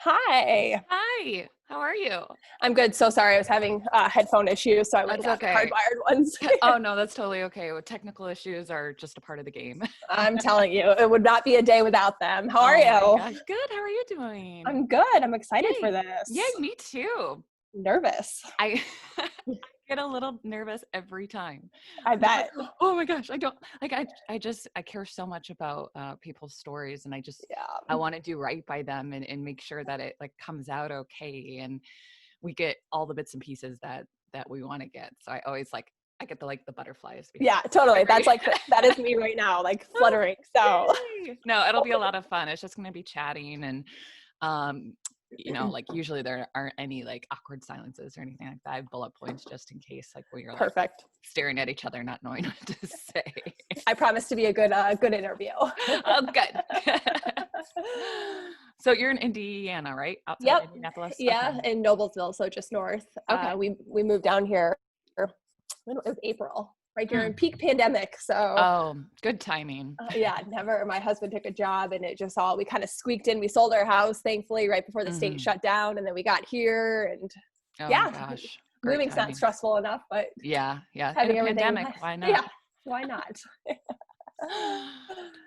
Hi. Hi, how are you? I'm good. So sorry. I was having headphone issues, so I went and That's got the okay. hardwired ones. Oh, no, that's totally okay. Well, technical issues are just a part of the game. I'm telling you, it would not be a day without them. How are Oh my you? gosh. Good. How are you doing? I'm good. I'm excited for Yay. Yay, this. me too. Nervous. I I get a little nervous every time I because, bet. oh my gosh, I don't like I care so much about people's stories, and I Yeah. want to do right by them and make sure that it like comes out okay, and we get all the bits and pieces that we want to get. So I always I get the butterflies Yeah, before totally. every That's like, that is me right now, like Oh, fluttering. So, yay. No, it'll be a lot of fun. It's just going to be chatting and, um, like usually there aren't any like awkward silences or anything like that. I have bullet points just in case, like when you're like perfect. staring at each other, not knowing what to say. I promise to be a good interview. Oh, good. So you're in Indiana, right? Outside of Yep. Indianapolis? Okay. Yeah, in Noblesville, so just north. Okay. We moved down here. It was April, right during Mm. peak pandemic. So Oh, good timing. yeah, never. My husband took a job, and it just all we kind of squeaked in. We sold our house, thankfully, right before the state Hmm. shut down, and then we got here. And Oh my yeah, gosh. Great moving's not timing. stressful enough, but Yeah. Yeah. In a having everything, pandemic, why not? yeah, why not?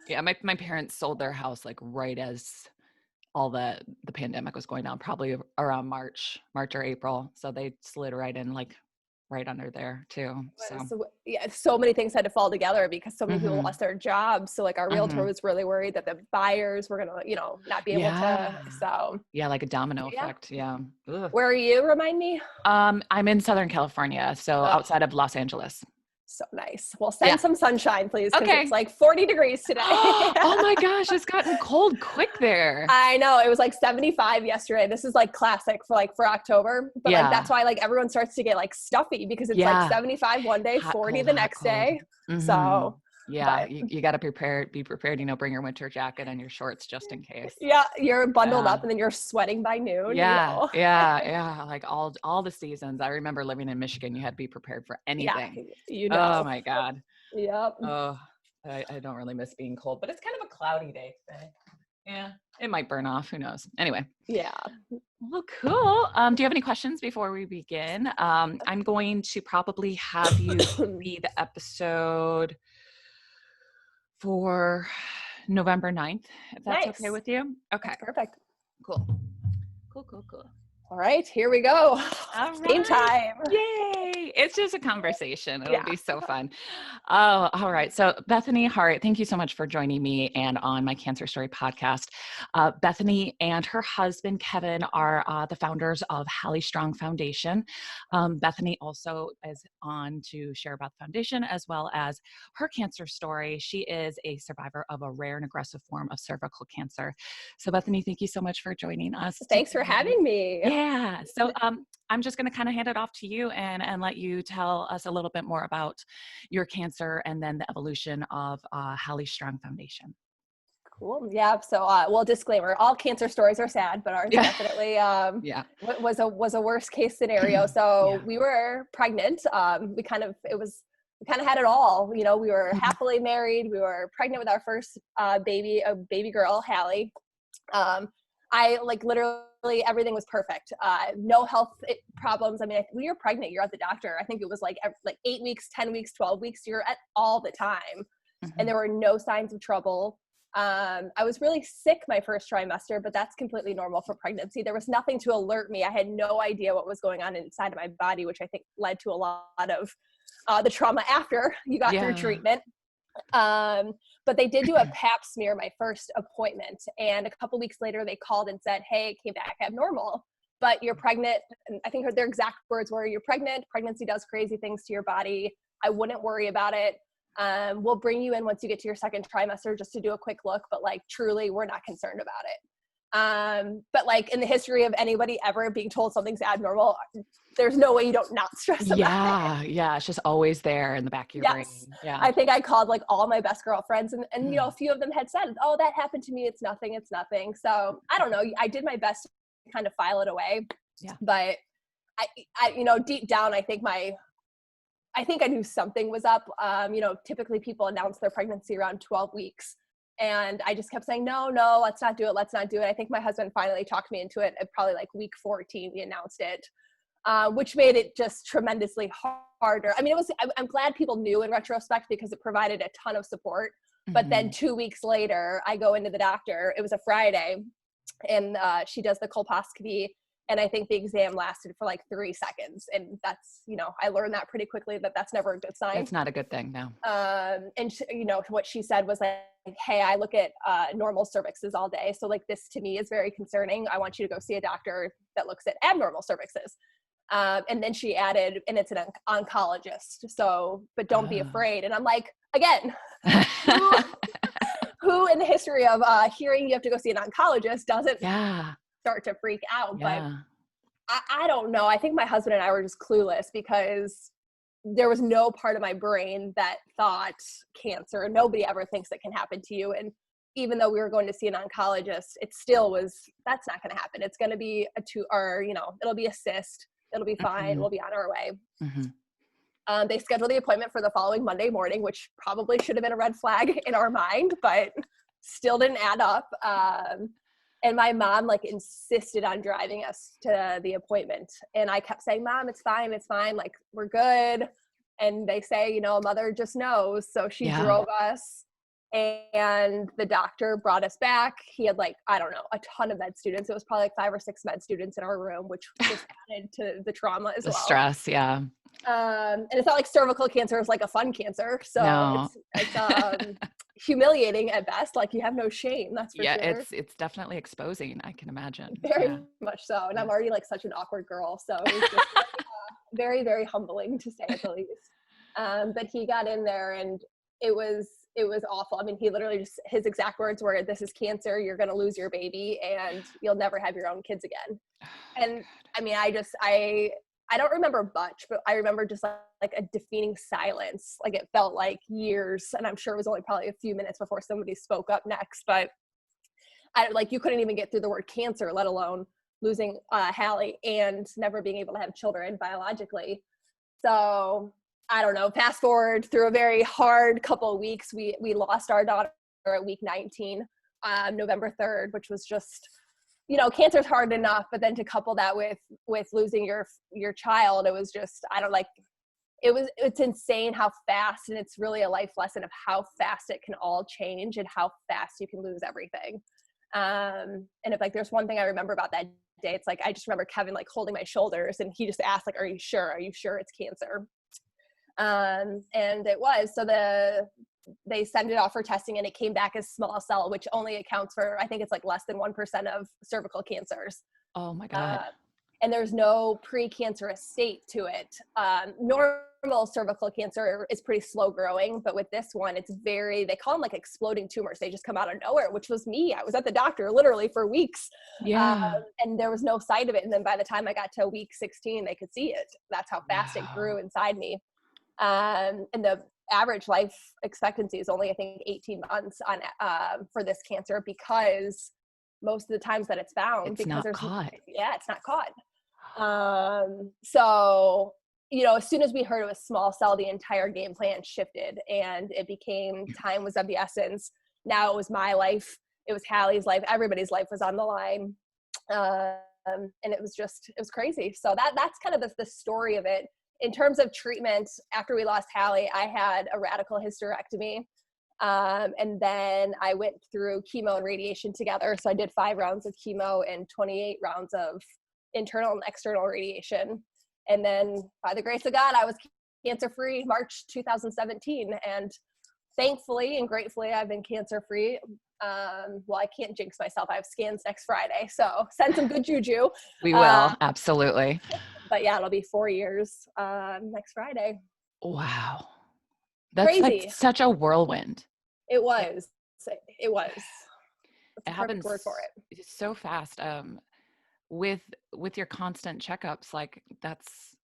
Yeah, my parents sold their house like right as all the pandemic was going on, probably around March or April. So they slid right in, like right under there too. So So yeah, so many things had to fall together because so many people hmm lost their jobs. So like our realtor hmm was really worried that the buyers were gonna, not be able yeah. to. So Yeah, like a domino yeah, effect. Yeah. Ugh. where are you? Remind me. I'm in Southern California, so Oh, outside of Los Angeles. so nice. Well, Yeah. send some sunshine, please, because it's Okay. like 40 degrees today. Oh my gosh, it's gotten cold quick there. I know it was like 75 yesterday. This is like classic for October, but like Yeah. that's why like everyone starts to get like stuffy because it's like Yeah. 75 one day, Hot, 40 cold, the hot, next cold. day. Hmm. So, Yeah, but you got to be prepared, bring your winter jacket and your shorts just in case. yeah, you're bundled Yeah. up and then you're sweating by noon, Yeah, yeah, yeah, like all the seasons. I remember living in Michigan, you had to be prepared for Yeah, anything. you Oh know. my God. Yep. Oh, I don't really miss being cold, but it's kind of a cloudy day today. Yeah, it might burn off. Who knows? Anyway. Yeah. Well, cool. Do you have any questions before we begin? I'm going to probably have you be the episode for November 9th, if that's okay Nice. with you. Okay, That's perfect. cool. Cool, cool, cool. All right, here we go. All Game right. time. Yay. It's just a conversation. It'll Yeah. be so fun. Oh, all right. So, Bethany Hart, thank you so much for joining me and on my Cancer Story podcast. Bethany and her husband, Kevin, are the founders of Hallie Strong Foundation. Bethany also is on to share about the foundation as well as her cancer story. She is a survivor of a rare and aggressive form of cervical cancer. So, Bethany, thank you so much for joining us Thanks for today. having me. Yeah. So I'm just going to kind of hand it off to you and let you tell us a little bit more about your cancer and then the evolution of Hallie Strong Foundation. Cool. Yeah. So, well, disclaimer: all cancer stories are sad, but ours Yeah. definitely Yeah. was a worst case scenario. So Yeah. we were pregnant. We kind of had it all. We were Mhm. happily married. We were pregnant with our first baby, a baby girl, Hallie. Um, I like literally everything was perfect. No health problems. I mean, when you're pregnant, you're at the doctor. I think it was like 8 weeks, 10 weeks, 12 weeks. You're at all the time, and Mhm. there were no signs of trouble. I was really sick my first trimester, but that's completely normal for pregnancy. There was nothing to alert me. I had no idea what was going on inside of my body, which I think led to a lot of the trauma after you got through Yeah. treatment. But they did do a pap smear my first appointment, and a couple weeks later they called and said, hey, it came back abnormal, but you're pregnant. And I think their exact words were, you're pregnant, pregnancy does crazy things to your body, I wouldn't worry about it. We'll bring you in once you get to your second trimester just to do a quick look, but like truly we're not concerned about it. But like in the history of anybody ever being told something's abnormal, there's no way you don't not stress about it. Yeah. Yeah. It's just always there in the back of your Yes. brain. Yeah. I think I called like all my best girlfriends, and a few of them had said, oh, that happened to me. It's nothing. It's nothing. So I don't know. I did my best to kind of file it away, Yeah. but deep down, I think I knew something was up. Typically people announce their pregnancy around 12 weeks. And I just kept saying, no, let's not do it. Let's not do it. I think my husband finally talked me into it at probably like week 14, we announced it, which made it just tremendously harder. I mean, I'm glad people knew in retrospect because it provided a ton of support. But then 2 weeks later, I go into the doctor. It was a Friday, and she does the colposcopy. And I think the exam lasted for like 3 seconds. And that's, I learned that pretty quickly that that's never a good sign. It's not a good thing, no. And what she said was like, hey, I look at normal cervixes all day. So like this to me is very concerning. I want you to go see a doctor that looks at abnormal cervixes. And then she added, and it's an oncologist. So, but don't be afraid. And I'm like, again, who in the history of hearing you have to go see an oncologist doesn't start to freak out? But I don't know. I think my husband and I were just clueless because there was no part of my brain that thought cancer. Nobody ever thinks it can happen to you. And even though we were going to see an oncologist, it still was, that's not going to happen. It's going to be it'll be a cyst. It'll be fine. We'll be on our way. They scheduled the appointment for the following Monday morning, which probably should have been a red flag in our mind, but still didn't add up. And my mom like insisted on driving us to the appointment. And I kept saying, Mom, it's fine. It's fine. Like, we're good. And they say, a mother just knows. So she drove us, and the doctor brought us back. He had like, I don't know, a ton of med students. It was probably like 5 or 6 med students in our room, which just added to the trauma as well. The stress. Yeah. And it's not like cervical cancer is like a fun cancer. So it's humiliating at best. Like, you have no shame. That's for sure. It's definitely exposing. I can imagine. Very much so. And I'm already like such an awkward girl. So it was just very, very humbling to say at the least. But he got in there and it was awful. I mean, he literally his exact words were, "This is cancer. You're going to lose your baby and you'll never have your own kids again." And I mean, I don't remember much, but I remember just like a defeating silence. Like, it felt like years, and I'm sure it was only probably a few minutes before somebody spoke up next, but you couldn't even get through the word cancer, let alone losing Hallie and never being able to have children biologically. So I don't know, fast forward through a very hard couple of weeks, we lost our daughter at week 19, November 3rd, which was just, cancer's hard enough, but then to couple that with losing your child, it was just, it's insane how fast, and it's really a life lesson of how fast it can all change and how fast you can lose everything. And if like, there's one thing I remember about that day, it's like, I just remember Kevin like holding my shoulders, and he just asked like, Are you sure it's cancer? And it was, so they sent it off for testing, and it came back as small cell, which only accounts for, I think it's like less than 1% of cervical cancers. Oh my God. And there's no precancerous state to it. Normal cervical cancer is pretty slow growing, but with this one, they call them like exploding tumors. They just come out of nowhere, which was me. I was at the doctor literally for weeks. And there was no sight of it. And then by the time I got to week 16, they could see it. That's how fast it grew inside me. And the average life expectancy is only, I think, 18 months for this cancer, because most of the times that it's found, it's not caught. It's not caught. So, as soon as we heard it was small cell, the entire game plan shifted, and it became time was of the essence. Now it was my life. It was Hallie's life. Everybody's life was on the line. And it was crazy. So that's kind of the story of it. In terms of treatment, after we lost Hallie, I had a radical hysterectomy. And then I went through chemo and radiation together. So I did 5 rounds of chemo and 28 rounds of internal and external radiation. And then by the grace of God, I was cancer-free March 2017. And thankfully and gratefully, I've been cancer-free. Well, I can't jinx myself. I have scans next Friday. So send some good juju. We will, absolutely. But yeah, it'll be 4 years next Friday. Wow. That's crazy. Like such a whirlwind. It was. That's it happens word for it. It's so fast. With your constant checkups, like that's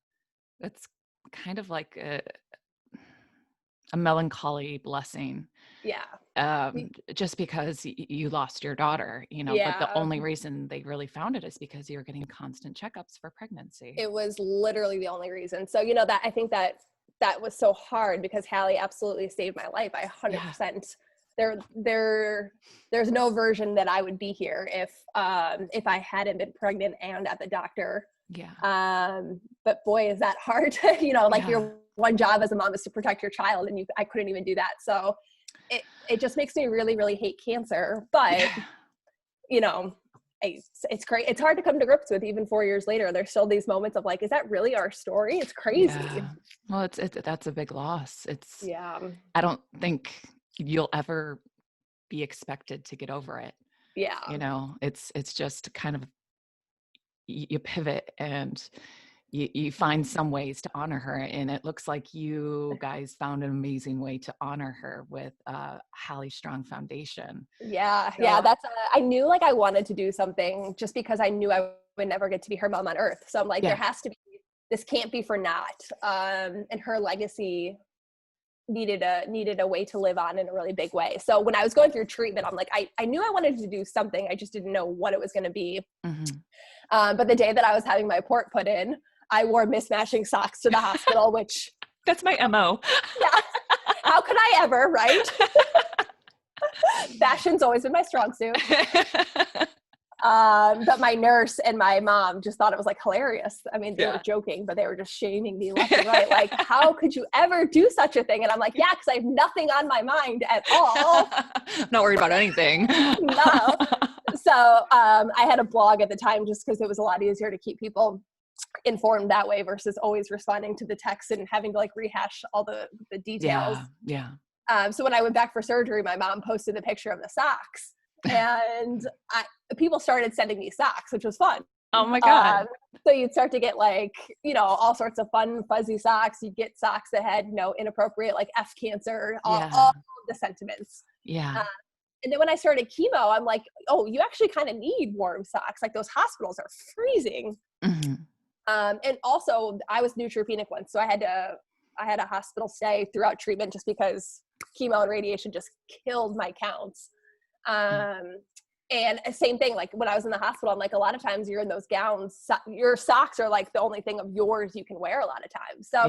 kind of like a melancholy blessing. Yeah. Just because you lost your daughter, but the only reason they really found it is because you were getting constant checkups for pregnancy. It was literally the only reason. So, that I think that was so hard, because Hallie absolutely saved my life. I 100% there's no version that I would be here if I hadn't been pregnant and at the doctor. Yeah. But boy, is that hard. You know, like Yeah. your one job as a mom is to protect your child, and I couldn't even do that. So it just makes me really, really hate cancer. But Yeah. you know, it's great. It's hard to come to grips with even 4 years later. There's still these moments of like, is that really our story? It's crazy. Yeah. Well, that's a big loss. Yeah. I don't think you'll ever be expected to get over it. Yeah. You know, it's just kind of, you pivot and you find some ways to honor her. And it looks like you guys found an amazing way to honor her with Hallie Strong Foundation. Yeah. So, Yeah. I knew like I wanted to do something just because I knew I would never get to be her mom on earth. So I'm like, yeah. there has to be, this can't be for naught. And her legacy needed a way to live on in a really big way. So when I was going through treatment, I'm like, I knew I wanted to do something. I just didn't know what it was going to be. Mm-hmm. But the day that I was having my port put in, I wore mismatching socks to the hospital, which that's my MO. Yeah. How could I ever, right? Fashion's always been my strong suit. But my nurse and my mom just thought it was like hilarious. I mean, they were joking, but they were just shaming me left and right. Like, how could you ever do such a thing? And I'm like, yeah, because I have nothing on my mind at all. I'm not worried about anything. No. So I had a blog at the time just because it was a lot easier to keep people informed that way versus always responding to the text and having to like rehash all the details. Yeah. So when I went back for surgery, my mom posted a picture of the socks, and people started sending me socks, which was fun. Oh my God. So you'd start to get like, you know, all sorts of fun, fuzzy socks. You'd get socks that had, you know, inappropriate, like F cancer, all of the sentiments. Yeah. And then when I started chemo, I'm like, oh, you actually kind of need warm socks. Like those hospitals are freezing. Mm-hmm. And also I was neutropenic once. So I had a hospital stay throughout treatment just because chemo and radiation just killed my counts. And same thing, like when I was in the hospital, I'm like, a lot of times you're in those gowns, your socks are like the only thing of yours you can wear a lot of times. So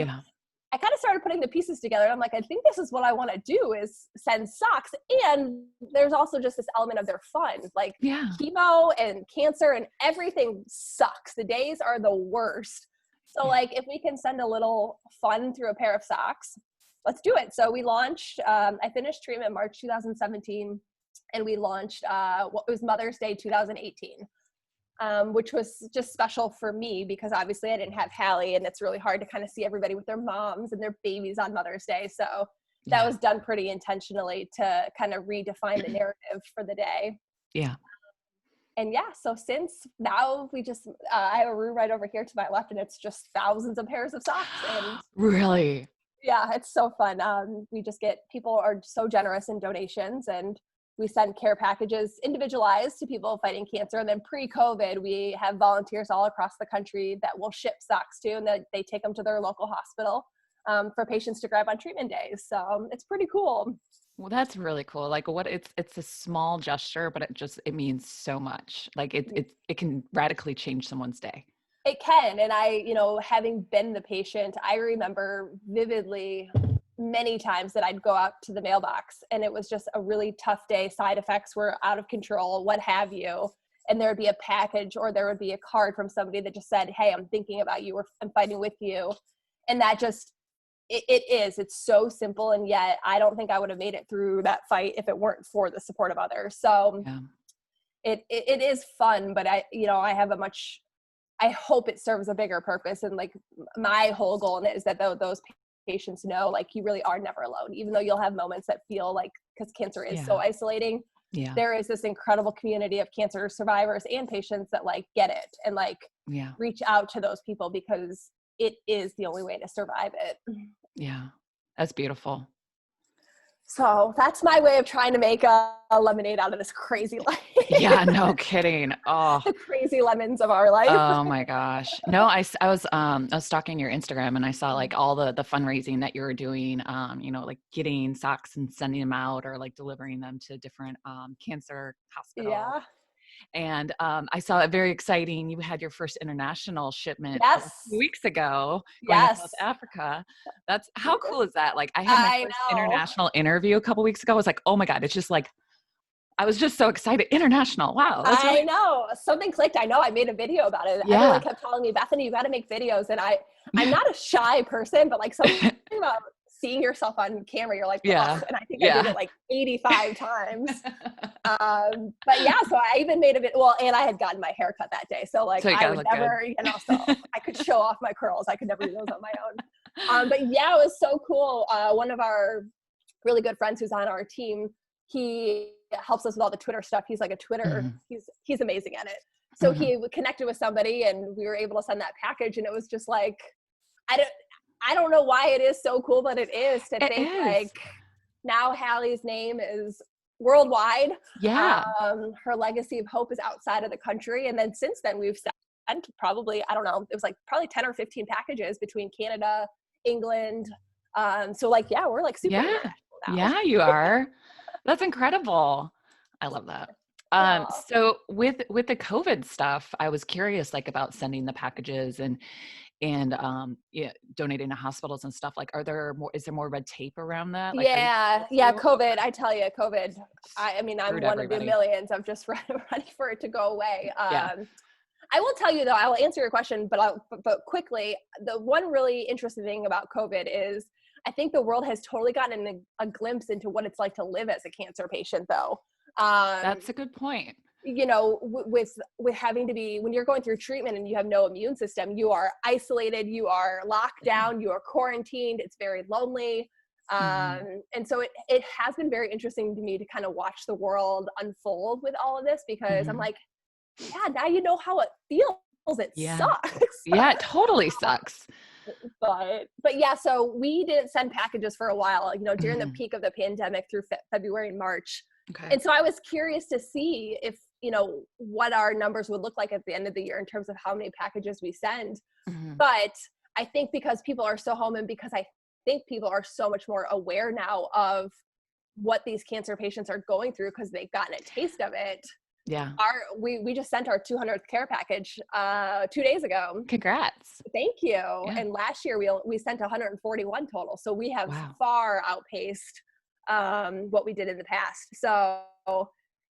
I kind of started putting the pieces together. And I'm like, I think this is what I want to do is send socks. And there's also just this element of their fun, like chemo and cancer and everything sucks. The days are the worst. So like, if we can send a little fun through a pair of socks, let's do it. So we launched, I finished treatment March 2017, and we launched, it was Mother's Day 2018. Which was just special for me because obviously I didn't have Hallie, and it's really hard to kind of see everybody with their moms and their babies on Mother's Day. So that was done pretty intentionally to kind of redefine the narrative for the day. Yeah. And so since now we just, I have a room right over here to my left, and it's just thousands of pairs of socks. And really? Yeah, it's so fun. We just people are so generous in donations, and we send care packages individualized to people fighting cancer. And then pre-COVID, we have volunteers all across the country that will ship socks to, and they take them to their local hospital for patients to grab on treatment days. So it's pretty cool. Well, that's really cool. Like it's a small gesture, but it means so much. Like it can radically change someone's day. It can. And I, having been the patient, I remember vividly many times that I'd go out to the mailbox and it was just a really tough day. Side effects were out of control, what have you. And there would be a package or there would be a card from somebody that just said, hey, I'm thinking about you, or I'm fighting with you. And that just, it's so simple. And yet I don't think I would have made it through that fight if it weren't for the support of others. So it is fun, but I hope it serves a bigger purpose. And like my whole goal is that those patients know, like, you really are never alone, even though you'll have moments that feel like, because cancer is so isolating, there is this incredible community of cancer survivors and patients that like get it and like reach out to those people because it is the only way to survive it. Yeah, that's beautiful. So that's my way of trying to make a lemonade out of this crazy life. Yeah, no kidding. Oh, the crazy lemons of our life. Oh my gosh. No, I was stalking your Instagram and I saw like all the fundraising that you were doing, like getting socks and sending them out or like delivering them to different cancer hospitals. Yeah. And I saw it very exciting. You had your first international shipment a Yes. few weeks ago going to South Yes. Africa. That's how cool is that? Like I had my I first know. international interview a couple weeks ago. I was like, oh my God, it's just like, I was just so excited. International. Wow. That's I really, know. Something clicked. I know. I made a video about it. Everyone yeah. kept telling me, Bethany, you got to make videos. And I'm not a shy person, but like something about seeing yourself on camera, you're like, Yeah. ugh. And I think I did Yeah. it like 85 times. But yeah, so I even made a bit. Well, and I had gotten my hair cut that day. So like So you I gotta would look never, so I could show off my curls. I could never do those on my own. But yeah, it was so cool. One of our really good friends who's on our team, he helps us with all the Twitter stuff. He's like a Twitter, he's amazing at it. So he connected with somebody and we were able to send that package. And it was just like, I don't know why it is so cool, but it is to It think is. like now Hallie's name is worldwide. Yeah. Her legacy of hope is outside of the country. And then since then we've sent probably, I don't know, it was like probably 10 or 15 packages between Canada, England. So like, yeah, we're like super international now. Yeah, you are. That's incredible. I love that. Yeah. So with the COVID stuff, I was curious like about sending the packages and yeah, donating to hospitals and stuff. Like, is there more red tape around that? Like, Yeah, COVID. I tell you, COVID. I mean, I'm one of the millions. I'm just ready for it to go away. I will tell you though, I will answer your question, but quickly, the one really interesting thing about COVID is I think the world has totally gotten a glimpse into what it's like to live as a cancer patient though. That's a good point. With having to be, when you're going through treatment and you have no immune system, you are isolated, you are locked down, you are quarantined, it's very lonely. And so it has been very interesting to me to kind of watch the world unfold with all of this because I'm like, yeah, now you know how it feels. It sucks. Yeah, it totally sucks. But yeah, so we didn't send packages for a while, during the peak of the pandemic through February and March. Okay. And so I was curious to see if, what our numbers would look like at the end of the year in terms of how many packages we send. But I think because people are so home and because I think people are so much more aware now of what these cancer patients are going through because they've gotten a taste of it. Yeah. We just sent our 200th care package 2 days ago. Congrats. Thank you. Yeah. And last year we sent 141 total. So we have far outpaced what we did in the past. So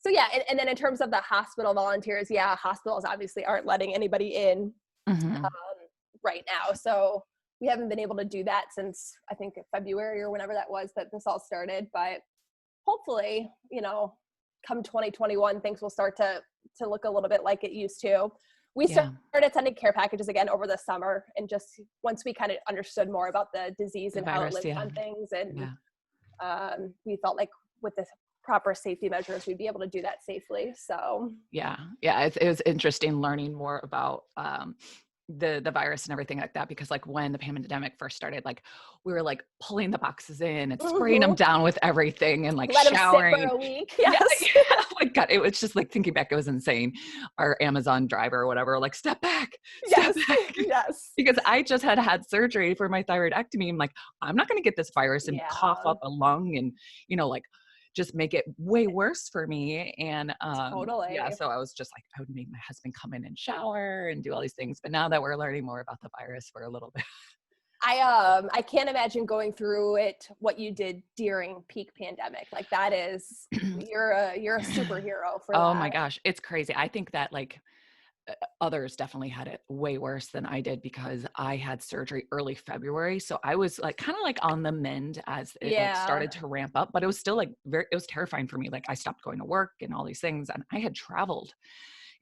yeah. And then in terms of the hospital volunteers, hospitals obviously aren't letting anybody in right now. So we haven't been able to do that since I think February or whenever that was that this all started. But hopefully, come 2021, things will start to look a little bit like it used to. We started sending care packages again over the summer. And just once we kind of understood more about the disease and how it lives on things. And we felt like with the proper safety measures, we'd be able to do that safely. So it was interesting learning more about the virus and everything like that, because like when the pandemic first started, like we were like pulling the boxes in and spraying them down with everything and like showering. Let them sit for a week. Yes. Oh my God. It was just like thinking back, it was insane. Our Amazon driver or whatever, like step back. Yes. Because I just had surgery for my thyroidectomy. I'm like, I'm not going to get this virus and cough up a lung and, like just make it way worse for me. And totally. So I was just like, I would make my husband come in and shower and do all these things. But now that we're learning more about the virus, we're a little bit. I can't imagine going through it, what you did during peak pandemic. Like that is, you're a superhero for that. Oh my gosh. It's crazy. I think that like others definitely had it way worse than I did because I had surgery early February. So I was like kind of like on the mend as it like started to ramp up, but it was still like it was terrifying for me. Like I stopped going to work and all these things and I had traveled.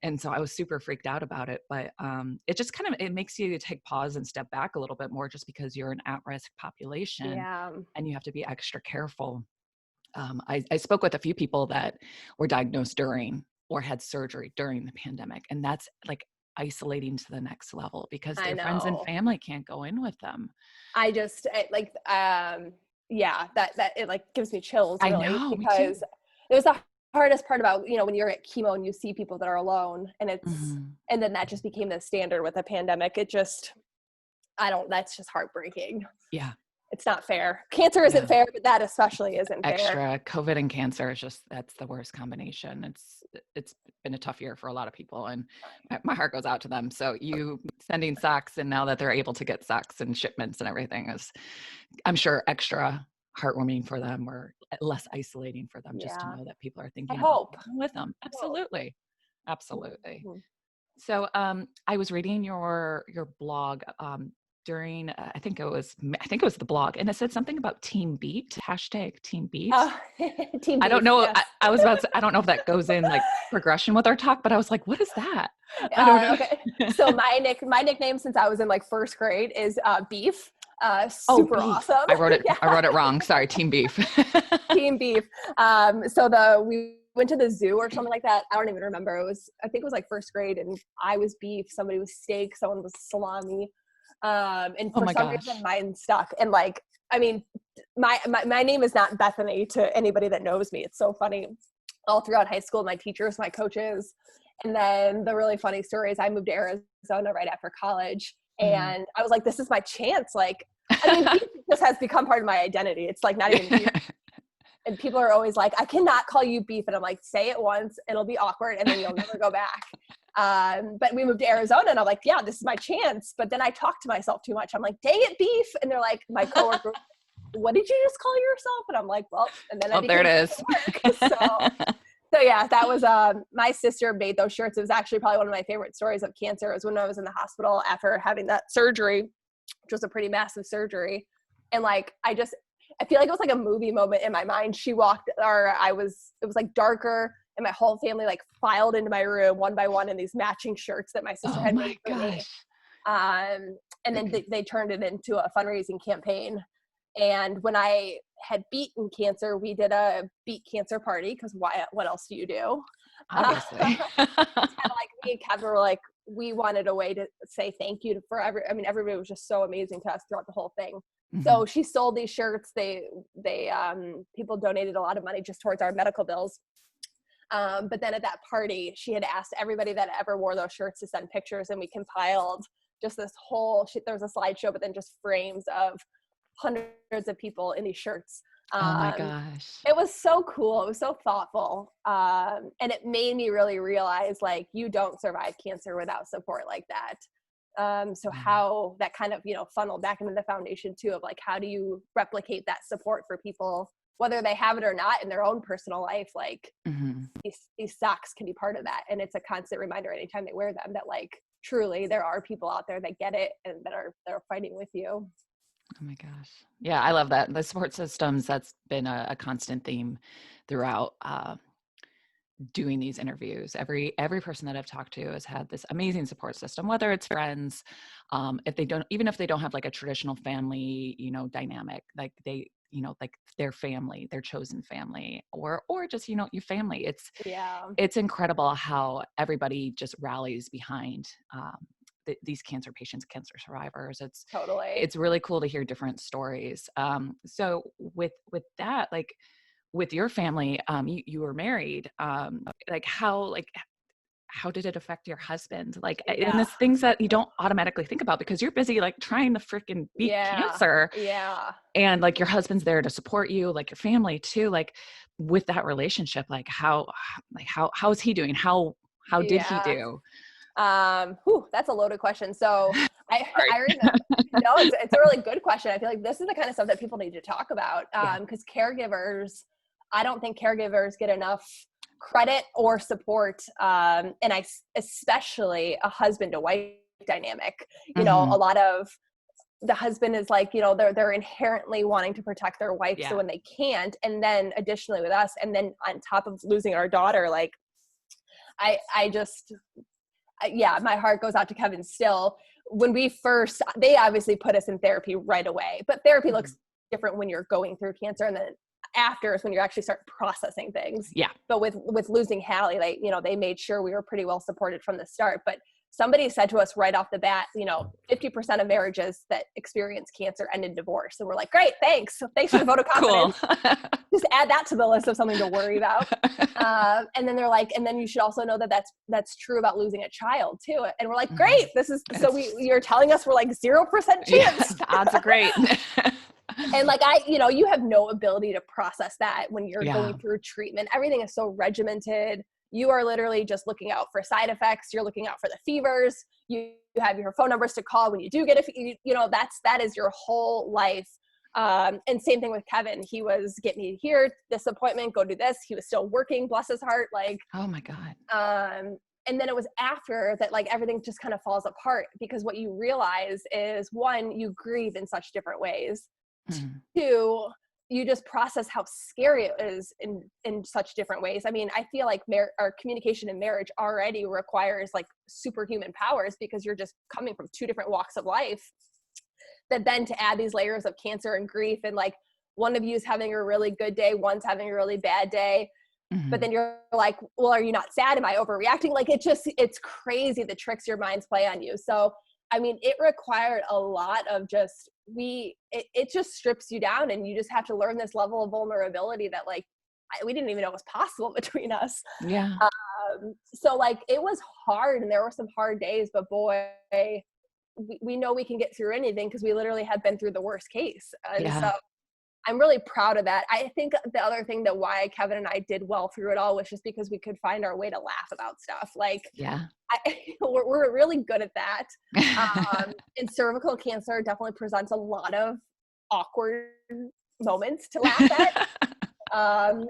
And so I was super freaked out about it, but it just kind of, it makes you take pause and step back a little bit more just because you're an at-risk population and you have to be extra careful. I spoke with a few people that were diagnosed during or had surgery during the pandemic. And that's like isolating to the next level because their friends and family can't go in with them. That it like gives me chills really. I know, because it was the hardest part about, when you're at chemo and you see people that are alone and it's, and then that just became the standard with the pandemic. It just, that's just heartbreaking. Yeah. It's not fair. Cancer isn't fair, but that especially isn't fair. Extra COVID and cancer is just, that's the worst combination. It's been a tough year for a lot of people, and my heart goes out to them. So you sending socks, and now that they're able to get socks and shipments and everything is, I'm sure, extra heartwarming for them, or less isolating for them, just to Yeah. know that people are I thinking about hope. them with them. Absolutely. Absolutely. Mhm. So I was reading your blog during I think it was the blog, and it said something about Team Beat, hashtag Team Beat. Uh, Team I don't Beef, know. yes. I was about to, I don't know if that goes in like progression with our talk, but I was like, what is that? I don't know. Okay. So my nickname since I was in like first grade is Beef. Oh, Super beef. awesome. I wrote it. Yeah. I wrote it wrong. Sorry, Team Beef. Team Beef. So we went to the zoo or something like that. I don't even remember. I think it was like first grade, and I was beef. Somebody was steak. Someone was salami. And Oh for my some gosh. reason, mine stuck. And like, I mean, my name is not Bethany to anybody that knows me. It's so funny. All throughout high school, my teachers, my coaches, and then the really funny story is I moved to Arizona right after college, and I was like, this is my chance. Like, I mean, beef just has become part of my identity. It's like not even weird. And people are always like, I cannot call you beef. And I'm like, say it once, it'll be awkward, and then you'll never go back. But we moved to Arizona, and I'm like, yeah, this is my chance. But then I talk to myself too much. I'm like, dang it, beef. And they're like, my coworker, what did you just call yourself? And I'm like, well, and then I there it is. So yeah, that was, my sister made those shirts. It was actually probably one of my favorite stories of cancer. It was when I was in the hospital after having that surgery, which was a pretty massive surgery. And like, I feel like it was like a movie moment in my mind. It was like darker, and my whole family like filed into my room one by one in these matching shirts that my sister Oh had my made for me. gosh. And then they turned it into a fundraising campaign. And when I had beaten cancer, we did a beat cancer party, because what else do you do? Obviously. Kind of like me and Kevin were like, we wanted a way to say thank you for everybody was just so amazing to us throughout the whole thing. So she sold these shirts. People donated a lot of money just towards our medical bills. But then at that party, she had asked everybody that ever wore those shirts to send pictures, and we compiled just this whole shit. There was a slideshow, but then just frames of hundreds of people in these shirts. Oh my gosh. It was so cool. It was so thoughtful. And it made me really realize, like, you don't survive cancer without support like that. So how that kind of, funneled back into the foundation too, of like, how do you replicate that support for people, whether they have it or not in their own personal life? Like these socks can be part of that. And it's a constant reminder anytime they wear them that, like, truly there are people out there that get it and that are fighting with you. Oh my gosh. Yeah, I love that. The support systems, that's been a constant theme throughout doing these interviews. Every person that I've talked to has had this amazing support system, whether it's friends, even if they don't have like a traditional family, dynamic, like they, like their family, their chosen family, or just, your family. It's incredible how everybody just rallies behind these cancer patients, cancer survivors. It's really cool to hear different stories. So with that, like with your family, you were married, like how did it affect your husband? Like, and it's things that you don't automatically think about because you're busy like trying to freaking beat cancer. Yeah. And like your husband's there to support you, like your family too. Like with that relationship, like how is he doing? How did he do? That's a loaded question. So I remember, no, it's a really good question. I feel like this is the kind of stuff that people need to talk about. Because I don't think caregivers get enough credit or support. And especially a husband to wife dynamic, a lot of the husband is like, they're inherently wanting to protect their wife. So when they can't, and then additionally with us, and then on top of losing our daughter, like my heart goes out to Kevin still. When they obviously put us in therapy right away, but therapy looks different when you're going through cancer, and then after is when you actually start processing things. Yeah. But with losing Hallie, they made sure we were pretty well supported from the start. But somebody said to us right off the bat, 50% of marriages that experience cancer end in divorce. And we're like, great, thanks for the vote of confidence. Cool. Just add that to the list of something to worry about. And then they're like, and then you should also know that that's true about losing a child too. And we're like, great, you're telling us we're like 0% chance. Yes, the odds are great. And like, you have no ability to process that when you're going through treatment. Everything is so regimented. you are literally just looking out for side effects. You're looking out for the fevers. You have your phone numbers to call when you do get that is your whole life. And same thing with Kevin. He was, get me here, this appointment, go do this. He was still working, bless his heart. Like, oh my God. And then it was after that, like, everything just kind of falls apart, because what you realize is, one, you grieve in such different ways. Mm. Two, you just process how scary it is in such different ways. I mean, I feel like our communication in marriage already requires like superhuman powers, because you're just coming from two different walks of life. That then to add these layers of cancer and grief, and like one of you is having a really good day, one's having a really bad day. Mm-hmm. But then you're like, well, are you not sad? Am I overreacting? Like, it's crazy the tricks your minds play on you. So, I mean, it required a lot of just, it just strips you down, and you just have to learn this level of vulnerability that like, we didn't even know was possible between us. Yeah. So like, it was hard, and there were some hard days, but boy, we know we can get through anything, because we literally had been through the worst case. And so I'm really proud of that. I think the other thing that why Kevin and I did well through it all was just because we could find our way to laugh about stuff. Like, we're really good at that. And cervical cancer definitely presents a lot of awkward moments to laugh at.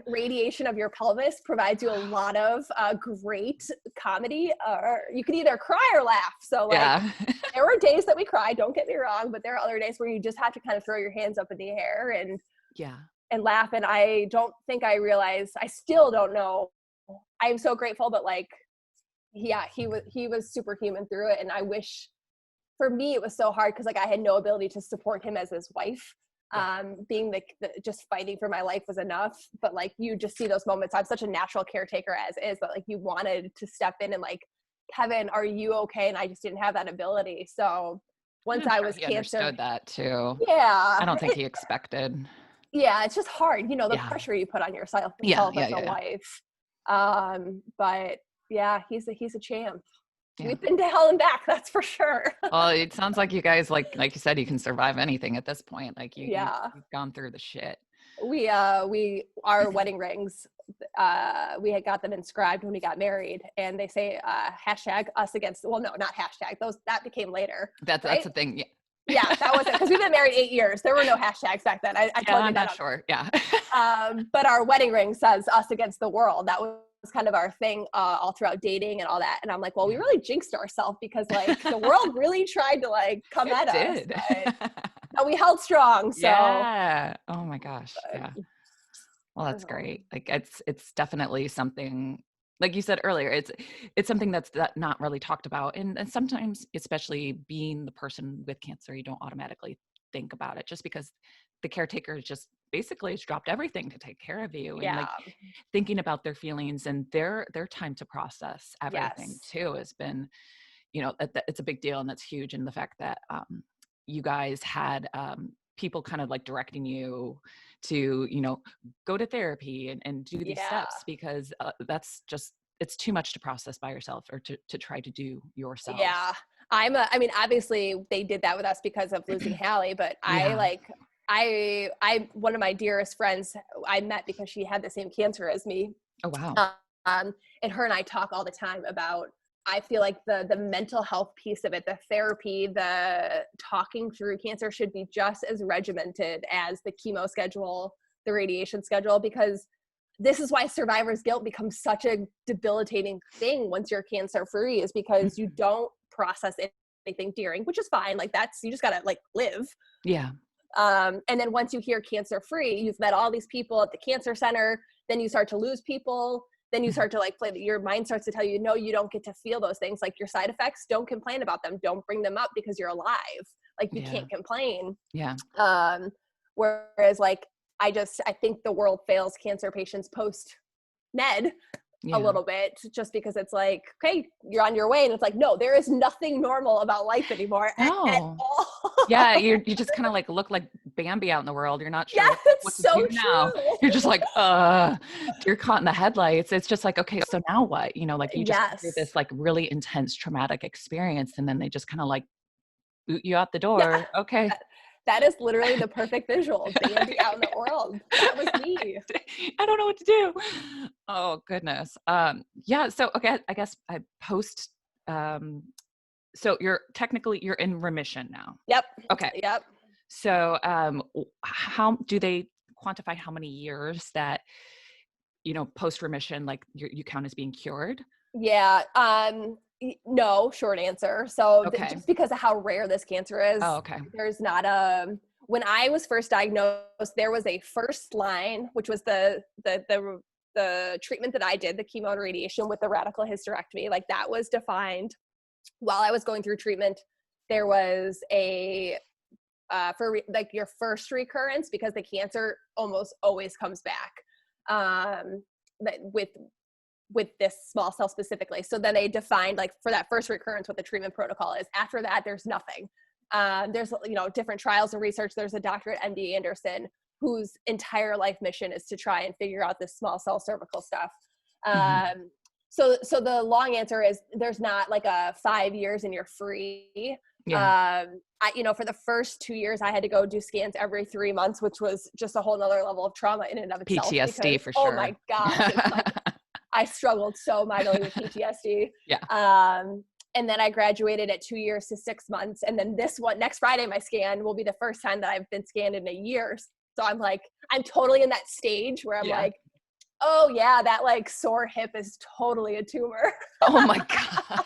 Radiation of your pelvis provides you a lot of great comedy. You can either cry or laugh. So like, there were days that we cried, don't get me wrong, but there are other days where you just have to kind of throw your hands up in the air and laugh. And I don't think I realized, I still don't know. I'm so grateful, but like, yeah, he was superhuman through it. And I wish, for me, it was so hard because like I had no ability to support him as his wife. Being the just fighting for my life was enough, but like, you just see those moments. I'm such a natural caretaker as is, but like, you wanted to step in and like, Kevin, are you okay? And I just didn't have that ability. So once I was he cancer, understood that too. Yeah, I don't think he expected. Yeah, it's just hard, the pressure you put on yourself as a wife. But yeah, he's a champ. Yeah. We've been to hell and back, that's for sure. Well, it sounds like you guys, like you said, you can survive anything at this point. Like you've gone through the shit. Our wedding rings, we had got them inscribed when we got married, and they say hashtag us against, well, no, not hashtag, that became later. That's the thing. Yeah, that wasn't, because we've been married 8 years. There were no hashtags back then. I told you I'm that. Not sure. Yeah. But our wedding ring says us against the world. That was kind of our thing all throughout dating and all that. And I'm like, well, we really jinxed ourselves, because like the world really tried to like come at us. But we held strong. So yeah. Oh my gosh. Yeah. Well, that's great. Like it's definitely something, like you said earlier, it's something that's not really talked about. And sometimes, especially being the person with cancer, you don't automatically think about it, just because the caretaker just basically has dropped everything to take care of you. And like thinking about their feelings and their time to process everything too has been, it's a big deal, and that's huge. And the fact that you guys had people kind of like directing you to, go to therapy and do these steps, because that's just, it's too much to process by yourself, or to try to do yourself. Yeah. I mean, obviously they did that with us because of losing Hallie, but one of my dearest friends I met because she had the same cancer as me. Oh, wow. And her and I talk all the time about, I feel like the mental health piece of it, the therapy, the talking through cancer should be just as regimented as the chemo schedule, the radiation schedule, because this is why survivor's guilt becomes such a debilitating thing once you're cancer free, is because you don't process anything during, which is fine. Like you just gotta like live. Yeah. And then once you hear cancer free, you've met all these people at the cancer center, then you start to lose people. Then you start to like your mind starts to tell you, no, you don't get to feel those things. Like your side effects, don't complain about them. Don't bring them up, because you're alive. Like you can't complain. Yeah. Whereas like, I think the world fails cancer patients post med a little bit, just because it's like, okay, you're on your way. And it's like, no, there is nothing normal about life anymore at all. Yeah. You just kind of like look like Bambi out in the world. You're not sure what to so do now. You're just like, you're caught in the headlights. It's just like, okay, so now what? Like you just go through this like really intense traumatic experience, and then they just kind of like boot you out the door. Okay. That is literally the perfect visual. Dandy out in the world. That was me. I don't know what to do. Oh goodness. Yeah. So okay, I guess I post. So you're in remission now. Yep. Okay. Yep. So how do they quantify how many years that post remission, like you count as being cured? Yeah. No, short answer. So Okay. just because of how rare this cancer is, Oh, okay. there's not a, when I was first diagnosed, there was a first line, which was the treatment that I did, the chemo and radiation with the radical hysterectomy. Like that was defined while I was going through treatment. There was a, like your first recurrence, because the cancer almost always comes back. With this small cell specifically. So then they defined, like, for that first recurrence, what the treatment protocol is. After that, there's nothing. There's, different trials and research. There's a doctor at MD Anderson whose entire life mission is to try and figure out this small cell cervical stuff. So the long answer is there's not like a 5 years and you're free. Yeah. For the first 2 years, I had to go do scans every 3 months, which was just a whole nother level of trauma in and of itself. PTSD because, for sure. Oh my gosh. It's like, I struggled so mightily with PTSD. Yeah. And then I graduated at 2 years to 6 months. And then next Friday, my scan will be the first time that I've been scanned in a year. So I'm like, I'm totally in that stage where I'm like, oh yeah, that like sore hip is totally a tumor. Oh my God.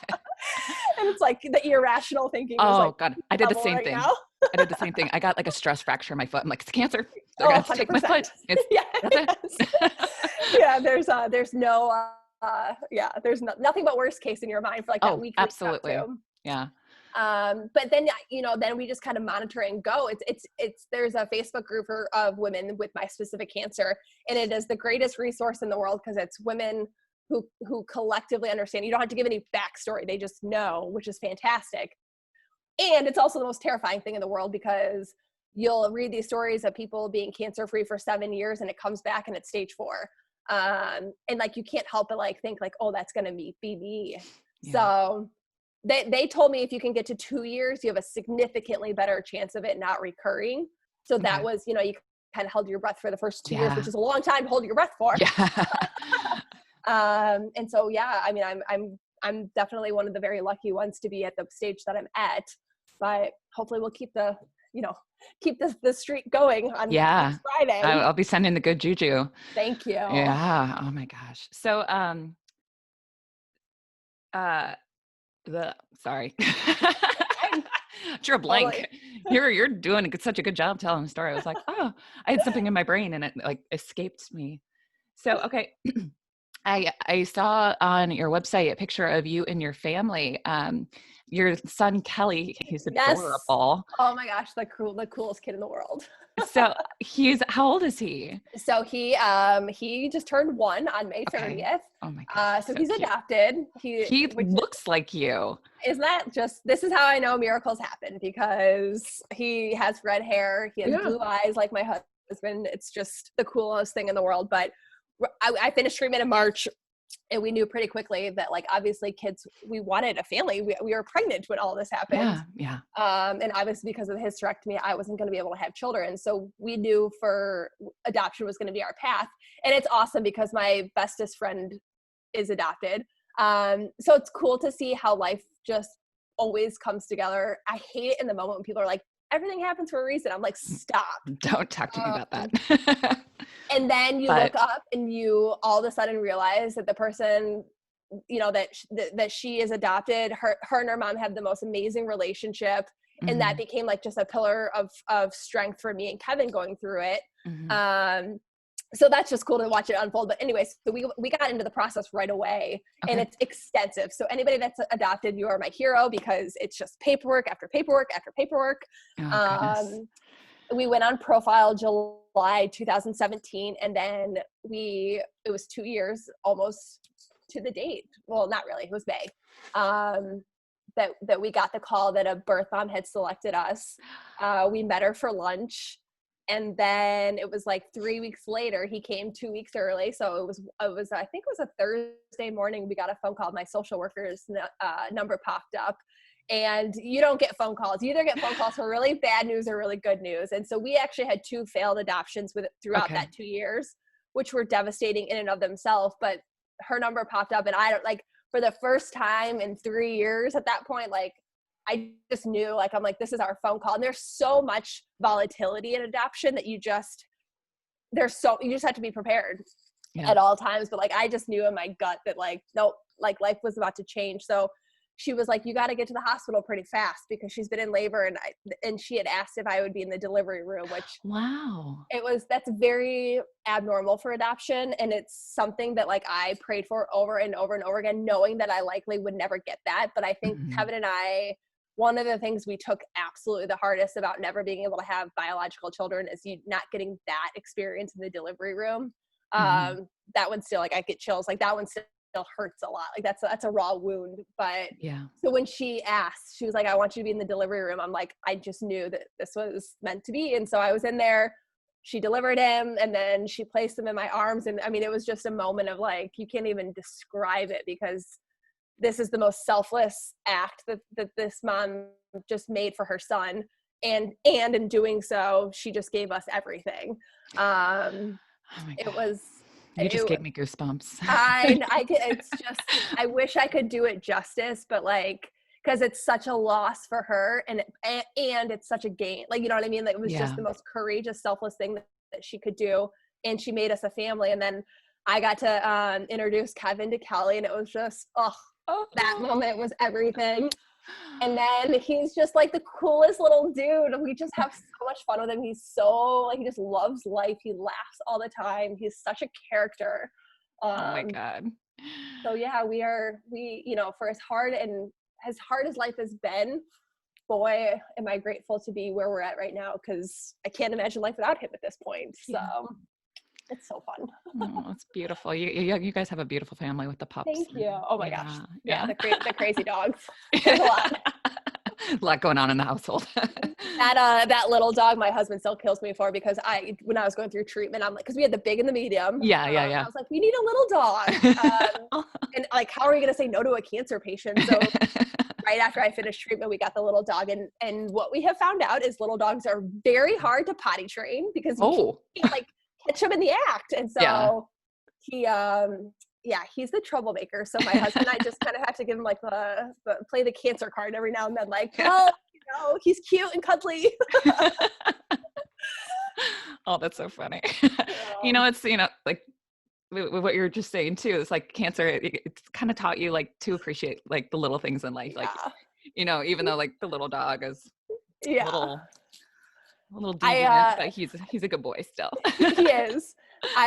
And it's like the irrational thinking. Oh God. I did the same thing. Now. I did the same thing. I got like a stress fracture in my foot. I'm like, it's cancer. They're Oh, going to take my foot. Yeah, there's no, there's nothing but worst case in your mind for like that week. Absolutely. Yeah. But then, then we just kind of monitor and go. There's a Facebook group of women with my specific cancer, and it is the greatest resource in the world because it's women who collectively understand. You don't have to give any backstory. They just know, which is fantastic. And it's also the most terrifying thing in the world because you'll read these stories of people being cancer-free for 7 years and it comes back and it's stage 4. And like, you can't help but like think like, oh, that's going to be me. Yeah. So they told me if you can get to 2 years, you have a significantly better chance of it not recurring. So that was, you kind of held your breath for the first 2 years, which is a long time to hold your breath for. Yeah. And so, I mean, I'm definitely one of the very lucky ones to be at the stage that I'm at, but hopefully we'll keep the streak going on next Friday. I'll be sending the good juju. Thank you. Yeah. Oh my gosh. So, sorry. Drew a blank. You're doing such a good job telling the story. I was like, oh, I had something in my brain and it like escaped me. So, okay. I saw on your website a picture of you and your family. Your son, Kelly, he's adorable. Oh my gosh, the coolest kid in the world. So how old is he? So he just turned 1 on May 30th. Oh my gosh. So he's adopted. He looks like you. Isn't that this is how I know miracles happen, because he has red hair. He has blue eyes like my husband. It's just the coolest thing in the world. But I finished treatment in March, and we knew pretty quickly that, like, obviously kids, we wanted a family. We were pregnant when all this happened. Yeah. And obviously because of the hysterectomy, I wasn't going to be able to have children. So we knew for adoption was going to be our path. And it's awesome because my bestest friend is adopted. So it's cool to see how life just always comes together. I hate it in the moment when people are like, everything happens for a reason. I'm like, stop. Don't talk to me about that. And then you look up and you all of a sudden realize that the person, that she is adopted, her and her mom have the most amazing relationship. Mm-hmm. And that became like just a pillar of strength for me and Kevin going through it. Mm-hmm. So that's just cool to watch it unfold. But anyways, so we got into the process right away, and it's extensive. So anybody that's adopted, you are my hero, because it's just paperwork after paperwork after paperwork. Oh, we went on profile July 2017, and then it was 2 years almost to the date. Well, not really, it was May. That we got the call that a birth mom had selected us. We met her for lunch. And then it was like 3 weeks later, he came 2 weeks early. So it was, I think it was a Thursday morning. We got a phone call. My social worker's number popped up, and you don't get phone calls. You either get phone calls for really bad news or really good news. And so we actually had 2 failed adoptions throughout that 2 years, which were devastating in and of themselves. But her number popped up, and I don't like, for the first time in 3 years at that point, like, I just knew, like, I'm like, this is our phone call. And there's so much volatility in adoption that you just have to be prepared at all times. But like, I just knew in my gut that like, nope, like life was about to change. So she was like, you got to get to the hospital pretty fast because she's been in labor. And she had asked if I would be in the delivery room, which that's very abnormal for adoption. And it's something that like I prayed for over and over and over again, knowing that I likely would never get that. But I think Kevin and I, one of the things we took absolutely the hardest about never being able to have biological children is you not getting that experience in the delivery room. That one still, like, I get chills. Like, that one still hurts a lot. Like, that's a raw wound. But so when she asked, she was like, I want you to be in the delivery room. I'm like, I just knew that this was meant to be. And so I was in there. She delivered him, and then she placed him in my arms. And I mean, it was just a moment of like, you can't even describe it, because this is the most selfless act that this mom just made for her son. And in doing so, she just gave us everything. It was, you just gave me goosebumps. I wish I could do it justice, but like, cause it's such a loss for her, and it's such a gain. Like, you know what I mean? Like, it was just the most courageous, selfless thing that she could do. And she made us a family. And then I got to introduce Kevin to Kelly, and it was just, that moment was everything. And then he's just like the coolest little dude. We just have so much fun with him. He's so like, he just loves life. He laughs all the time. He's such a character. Oh my God. So yeah, we, you know, for as hard as life has been, boy, am I grateful to be where we're at right now, because I can't imagine life without him at this point. So it's so fun. Oh, it's beautiful. You guys have a beautiful family with the pups. Thank you. Oh my gosh. Yeah. The crazy dogs. There's a lot. A lot going on in the household. That little dog, my husband still kills me for, because when I was going through treatment, I'm like, because we had the big and the medium. I was like, we need a little dog. And like, how are we going to say no to a cancer patient? So right after I finished treatment, we got the little dog. And what we have found out is little dogs are very hard to potty train, because you can't like catch him in the act. And so he's the troublemaker. So my husband and I just kind of have to give him like the play the cancer card every now and then, like, well, you know, he's cute and cuddly. Oh, that's so funny. You know, it's, you know, like what you're just saying too, it's like cancer, it's kind of taught you like to appreciate like the little things in life. Like, you know, even though like the little dog is a little deviant, but he's a good boy still. He is.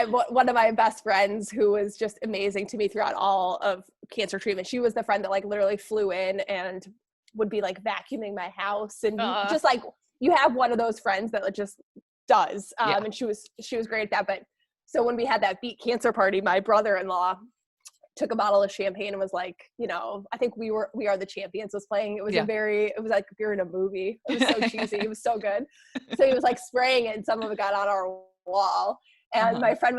One of my best friends, who was just amazing to me throughout all of cancer treatment, she was the friend that like literally flew in and would be like vacuuming my house, and just like, you have one of those friends that just does. And she was great at that. But so when we had that Beat Cancer party, my brother-in-law took a bottle of champagne and was like, you know, I think We Are the Champions was playing. It was it was like you're in a movie. It was so cheesy. It was so good. So he was like spraying it, and some of it got on our wall. And my friend,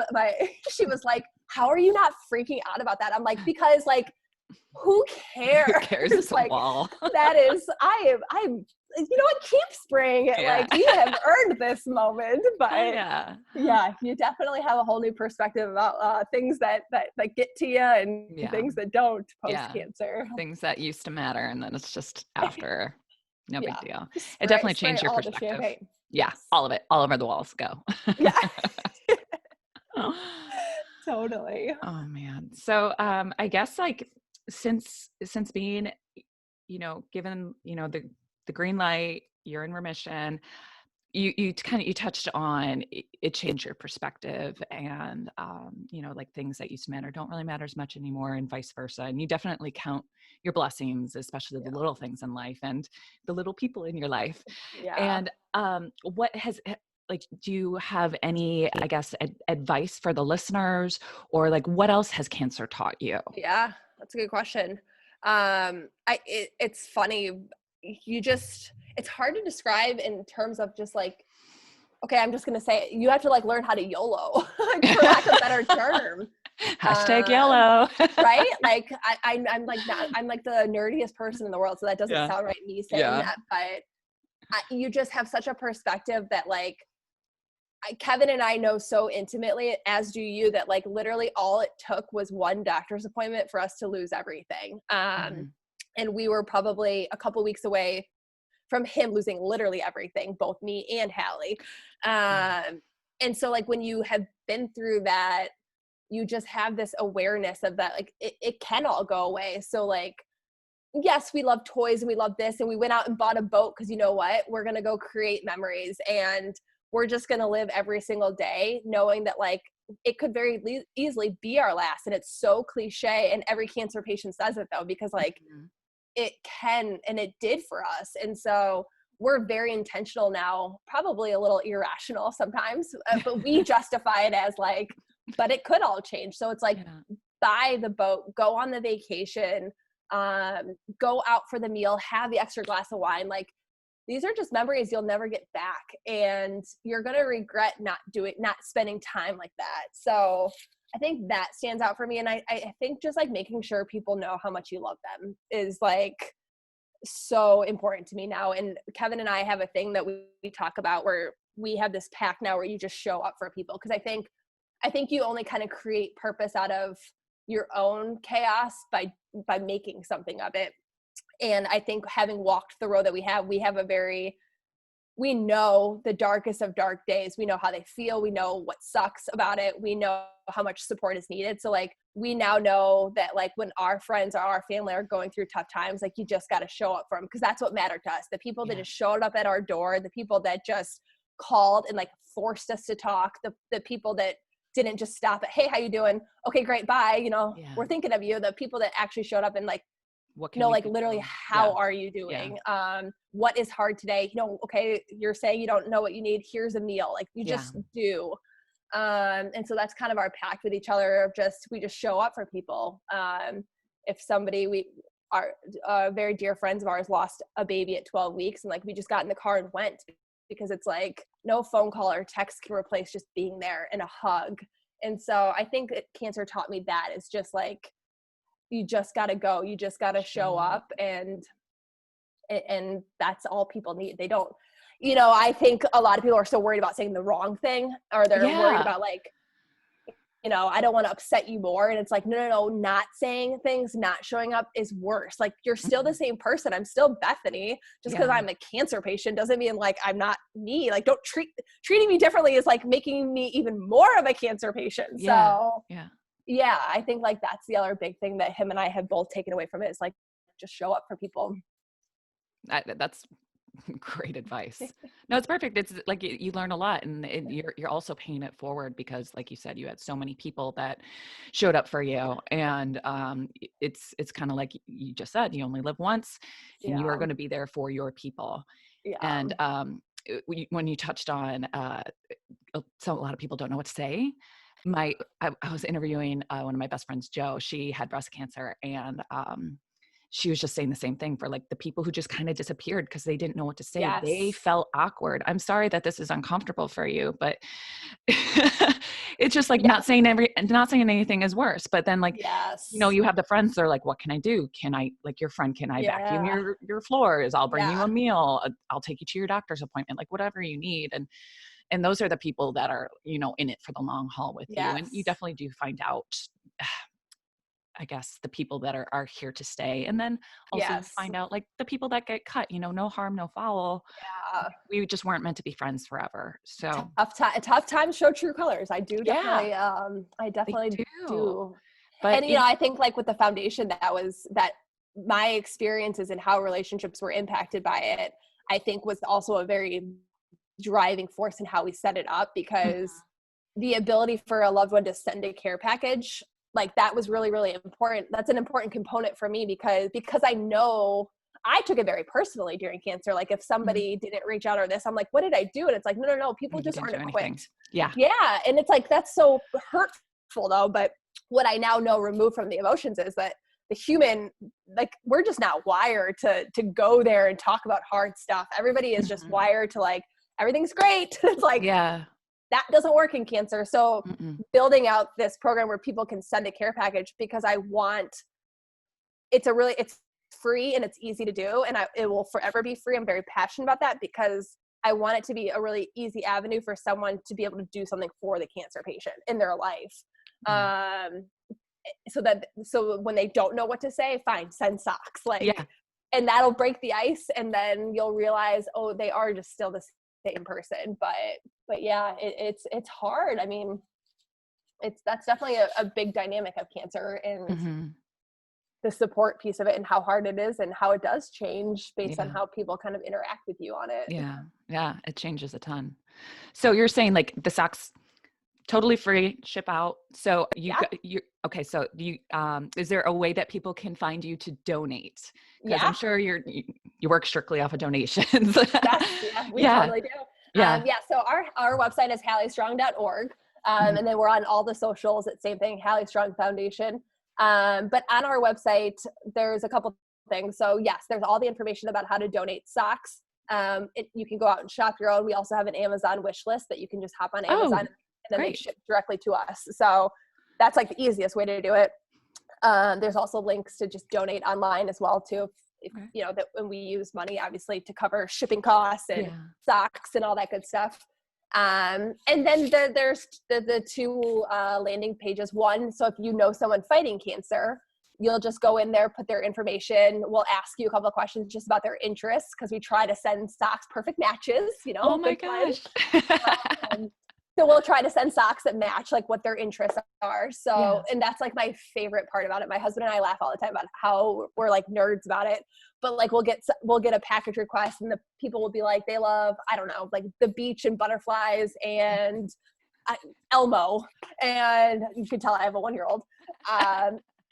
she was like, how are you not freaking out about that? I'm like, because like, who cares? Who cares? It's like, a wall. That is, I'm, you know what? Keep spraying it. Like, you have earned this moment. But you definitely have a whole new perspective about things that get to you, and things that don't post-cancer. Things that used to matter, and then it's just after. No big deal. It definitely changed your perspective. All of it, all over the walls. Go. Totally. Oh man. So I guess like since being, you know, given, you know, the green light, you're in remission, you touched on it changed your perspective, and you know, like things that used to matter don't really matter as much anymore, and vice versa. And you definitely count your blessings, especially the little things in life and the little people in your life. And what has, like, do you have any, I guess, advice for the listeners, or like what else has cancer taught you? Yeah, that's a good question. It's funny. It's hard to describe in terms of just like, okay, I'm just going to say it. You have to like learn how to YOLO, for lack of a better term. Hashtag yellow. Right? Like I'm like not, I'm like the nerdiest person in the world. So that doesn't Yeah. sound right, me saying Yeah. that, but you just have such a perspective that like Kevin and I know so intimately, as do you, that like literally all it took was one doctor's appointment for us to lose everything. And we were probably a couple weeks away from him losing literally everything, both me and Hallie. And so like when you have been through that, you just have this awareness of that, like it can all go away. So like, yes, we love toys and we love this, and we went out and bought a boat because you know what? We're going to go create memories, and we're just going to live every single day knowing that like it could very easily be our last. And it's so cliche, and every cancer patient says it though, because like it can, and it did for us. And so we're very intentional now, probably a little irrational sometimes, but we justify it as like, but it could all change. So it's like, buy the boat, go on the vacation, go out for the meal, have the extra glass of wine. Like these are just memories you'll never get back, and you're going to regret not spending time like that. So I think that stands out for me. And I think just like making sure people know how much you love them is like so important to me now. And Kevin and I have a thing that we talk about where we have this pact now where you just show up for people. Cause I think you only kind of create purpose out of your own chaos by making something of it. And I think having walked the road that we have we know the darkest of dark days. We know how they feel. We know what sucks about it. We know how much support is needed. So like, we now know that like when our friends or our family are going through tough times, like you just got to show up for them. Cause that's what mattered to us. The people that just showed up at our door, the people that just called and like forced us to talk, the people that didn't just stop at, hey, how you doing? Okay, great. Bye. You know, we're thinking of you. The people that actually showed up and like, like literally, how are you doing? What is hard today? Okay, you're saying you don't know what you need. Here's a meal. Like you just do. And so that's kind of our pact with each other of we just show up for people. If somebody, our very dear friends of ours lost a baby at 12 weeks, and like, we just got in the car and went, because it's like no phone call or text can replace just being there and a hug. And so I think cancer taught me that it's just like, you just got to go, you just got to show up, and that's all people need. They don't, I think a lot of people are so worried about saying the wrong thing, or they're worried about like, I don't want to upset you more. And it's like, no, not saying things, not showing up is worse. Like you're still the same person. I'm still Bethany. Just because I'm a cancer patient doesn't mean like I'm not me. Like don't treating me differently is like making me even more of a cancer patient. So yeah, I think like that's the other big thing that him and I have both taken away from it, is like just show up for people. That's great advice. No, it's perfect. It's like you learn a lot, and you're also paying it forward, because like you said, you had so many people that showed up for you, and it's kind of like you just said, you only live once, and you are going to be there for your people. And when you touched on so a lot of people don't know what to say. I was interviewing one of my best friends, Joe. She had breast cancer, and she was just saying the same thing for like the people who just kind of disappeared because they didn't know what to say. They felt awkward. I'm sorry that this is uncomfortable for you, but it's just like not saying anything is worse. But then like, you have the friends that are like, what can I do? Can I, like your friend, can I vacuum your floors? I'll bring you a meal. I'll take you to your doctor's appointment, like whatever you need. And those are the people that are, in it for the long haul with you. And you definitely do find out, I guess, the people that are here to stay. And then also find out like the people that get cut, no harm, no foul. We just weren't meant to be friends forever. So tough times show true colors. I do definitely, I definitely do. But, and, I think like with the foundation, that my experiences and how relationships were impacted by it, I think was also a very driving force in how we set it up, because the ability for a loved one to send a care package, like that was really, really important. That's an important component for me, because I know I took it very personally during cancer. Like if somebody didn't reach out or this, I'm like, what did I do? And it's like, no, people just aren't equipped. Yeah. And it's like, that's so hurtful though. But what I now know, removed from the emotions, is that the human, like we're just not wired to go there and talk about hard stuff. Everybody is just wired to like, everything's great. It's like, that doesn't work in cancer. So Mm-mm. building out this program where people can send a care package, because it's free and it's easy to do, and it will forever be free. I'm very passionate about that because I want it to be a really easy avenue for someone to be able to do something for the cancer patient in their life. Yeah. So when they don't know what to say, fine, send socks. Yeah. And that'll break the ice, and then you'll realize, oh, they are just still the same person. But yeah, it's hard. I mean, that's definitely a big dynamic of cancer, and Mm-hmm. the support piece of it, and how hard it is, and how it does change based on Yeah. how people kind of interact with you on it. Yeah. Yeah. It changes a ton. So you're saying like the socks totally free, ship out. So Yeah. you okay. So is there a way that people can find you to donate? Because Yeah. I'm sure you work strictly off of donations. Yes. Yeah, we Yeah. totally do. Yeah. Yeah. So our website is halliestrong.org. Mhm. And then we're on all the socials. It's same thing, Hallie Strong Foundation. But on our website, there's a couple things. So yes, there's all the information about how to donate socks. You can go out and shop your own. We also have an Amazon wish list that you can just hop on Amazon, Oh, and then they great. ship directly to us. So that's like the easiest way to do it. There's also links to just donate online as well too. If Okay. you know that when we use money, obviously, to cover shipping costs and Yeah. socks and all that good stuff. And then there's the two landing pages. One, so if you know someone fighting cancer, you'll just go in there, put their information. We'll ask you a couple of questions just about their interests, because we try to send socks perfect matches, Oh my good blend. gosh. So we'll try to send socks that match like what their interests are. So, Yeah. and that's like my favorite part about it. My husband and I laugh all the time about how we're like nerds about it, but like we'll get a package request, and the people will be like, they love, I don't know, like the beach and butterflies and Elmo. And you can tell I have a 1-year-old.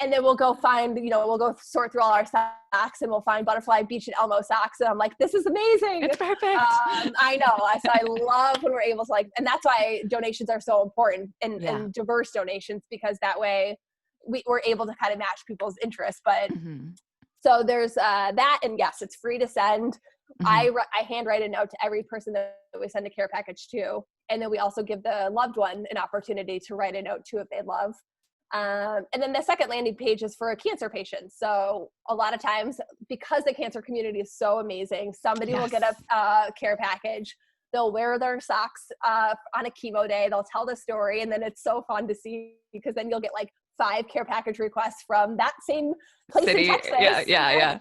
And then we'll go we'll go sort through all our socks, and we'll find butterfly, beach, and Elmo socks. And I'm like, this is amazing. It's perfect. I know. So I love when we're able to and that's why donations are so important, and, Yeah. and diverse donations, because that way we're able to kind of match people's interests. But Mhm. so there's that, and yes, it's free to send. Mhm. I handwrite a note to every person that we send a care package to. And then we also give the loved one an opportunity to write a note too if they'd love. And then the second landing page is for a cancer patient. So a lot of times, because the cancer community is so amazing, somebody will get a care package. They'll wear their socks on a chemo day. They'll tell the story. And then it's so fun to see, because then you'll get like 5 care package requests from that same place City. in Texas. Yeah.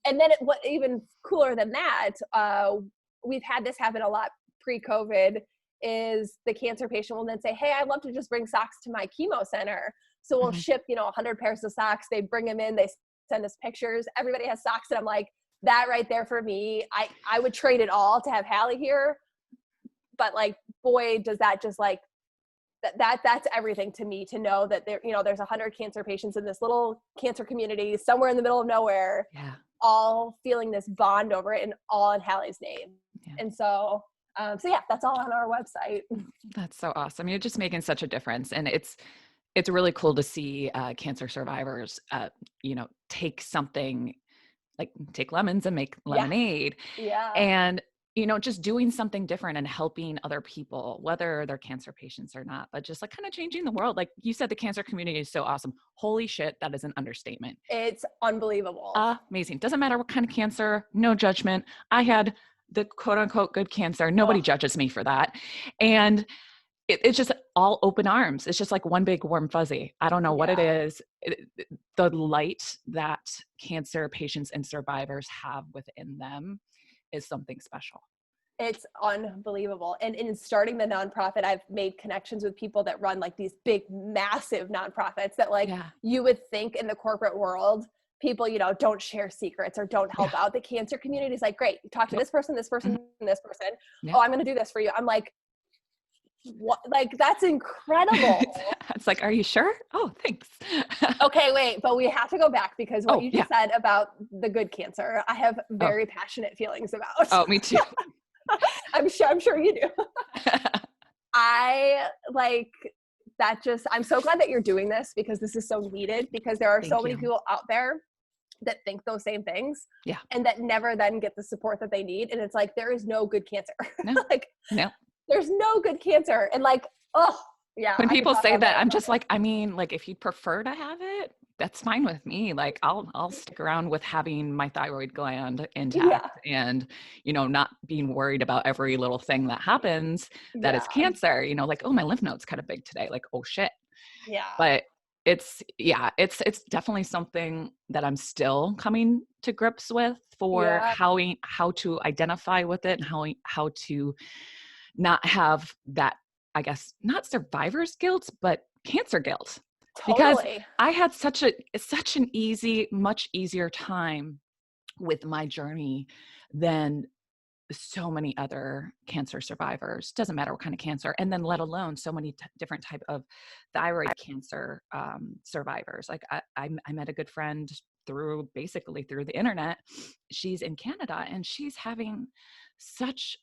And then what even cooler than that, we've had this happen a lot pre-COVID, is the cancer patient will then say, hey, I'd love to just bring socks to my chemo center. So we'll Mhm. ship, 100 pairs of socks. They bring them in, they send us pictures. Everybody has socks. And I'm like, that right there for me, I would trade it all to have Hallie here. But like, boy, does that just like, that's everything to me, to know that there's 100 cancer patients in this little cancer community somewhere in the middle of nowhere, Yeah. all feeling this bond over it, and all in Hallie's name. Yeah. And so yeah, that's all on our website. That's so awesome. You're just making such a difference. And it's really cool to see cancer survivors, take something like take lemons and make Yeah. lemonade. Yeah. And, just doing something different and helping other people, whether they're cancer patients or not, but just like kind of changing the world. Like you said, the cancer community is so awesome. Holy shit, that is an understatement. It's unbelievable. Amazing. Doesn't matter what kind of cancer, no judgment. I had the quote unquote good cancer. Nobody judges me for that. And it's just all open arms. It's just like one big warm fuzzy. I don't know what it is. The light that cancer patients and survivors have within them is something special. It's unbelievable. And in starting the nonprofit, I've made connections with people that run like these big, massive nonprofits that you would think in the corporate world, people, don't share secrets or don't help out. The cancer community is like, great, you talk to this person, this person, and this person. Yep. Oh, I'm going to do this for you. I'm like, what? Like, that's incredible. It's like, are you sure? Oh, thanks. Okay, wait, but we have to go back, because what you just said about the good cancer, I have very passionate feelings about. Oh, me too. I'm sure you do. I like that. I'm so glad that you're doing this, because this is so needed, because there are so many people out there that think those same things, and that never then get the support that they need. And it's like, there is no good cancer. No. Like, no. There's no good cancer. And like, oh yeah, When I could people talk say all day that, I'm about just like, I mean, like, if you'd prefer to have it, that's fine with me. Like, I'll stick around with having my thyroid gland it. Yeah. intact and, not being worried about every little thing that happens that is Yeah. cancer, like, oh, my lymph node's kind of big today. Like, oh shit. Yeah. But it's definitely something that I'm still coming to grips with for Yeah. how to identify with it and how to not have that, I guess, not survivor's guilt, but cancer guilt. Because Totally. I had such an much easier time with my journey than so many other cancer survivors. Doesn't matter what kind of cancer, and then let alone so many different type of thyroid cancer survivors. Like I met a good friend basically through the internet. She's in Canada and she's having such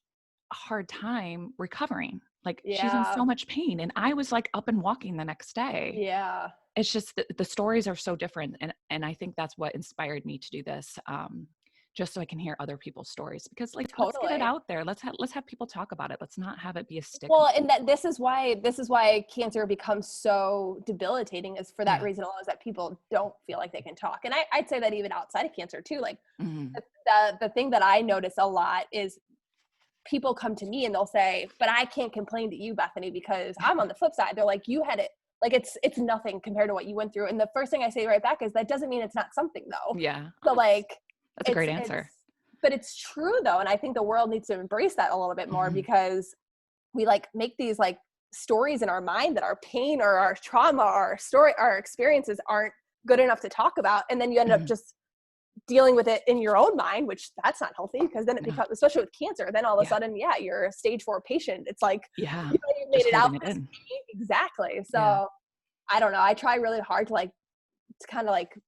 a hard time recovering. Like she's in Yeah. so much pain, and I was like up and walking the next day. Yeah. It's just the stories are so different, and I think that's what inspired me to do this, just so I can hear other people's stories, because like let's get it Totally. out there. Let's have people talk about it. Let's not have it be a stigma. Well, and that this is why cancer becomes so debilitating, is for that Yeah. reason alone, is that people don't feel like they can talk. And I'd say that even outside of cancer too. Like Mhm. the thing that I notice a lot is people come to me and they'll say, but I can't complain to you, Bethany, because I'm on the flip side. They're like, you had it, like it's nothing compared to what you went through. And the first thing I say right back is, that doesn't mean it's not something though. Yeah. So like That's a it's great it's answer. but it's true though. And I think the world needs to embrace that a little bit more, Mhm. because we like make these like stories in our mind that our pain or our trauma or our story, our experiences aren't good enough to talk about. And then you end up Mhm. just dealing with it in your own mind, which that's not healthy, because then it No. becomes, especially with cancer, then all of a Yeah. sudden, yeah, you're a stage 4 patient. It's like, Yeah. you made Just it out holding it this in. pain. Exactly. Yeah. So I don't know. I try really hard to like, to kind of like